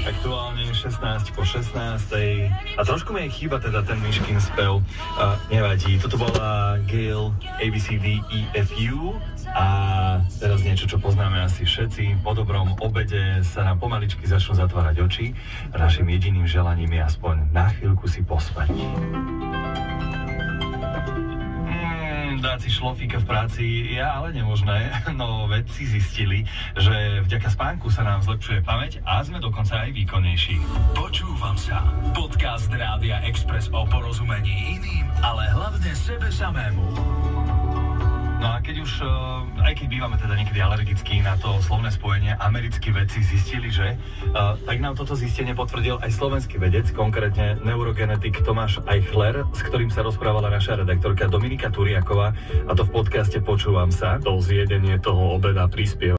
Aktuálne 16 po 16. A trošku mi aj chýba teda ten Myškin spev. Nevadí, toto bola Gayle ABCDEFU a teraz niečo, čo poznáme asi všetci. Po dobrom obede sa nám pomaličky začnú zatvárať oči a našim jediným želaním je aspoň na chvíľku si pospať. Dať si šlofíka v práci je ale nemožné, no vedci zistili, že vďaka spánku sa nám zlepšuje pamäť a sme dokonca aj výkonnejší. Počúvam sa. Podcast Rádia Express o porozumení iným, ale hlavne sebe samému. No a keď už, aj keď bývame teda niekedy alergickí na to slovné spojenie, americkí vedci zistili, že tak nám toto zistenie potvrdil aj slovenský vedec, konkrétne neurogenetik Tomáš Eichler, s ktorým sa rozprávala naša redaktorka Dominika Turiaková, a to v podcaste Počúvam sa. To zjedenie toho obeda prispieva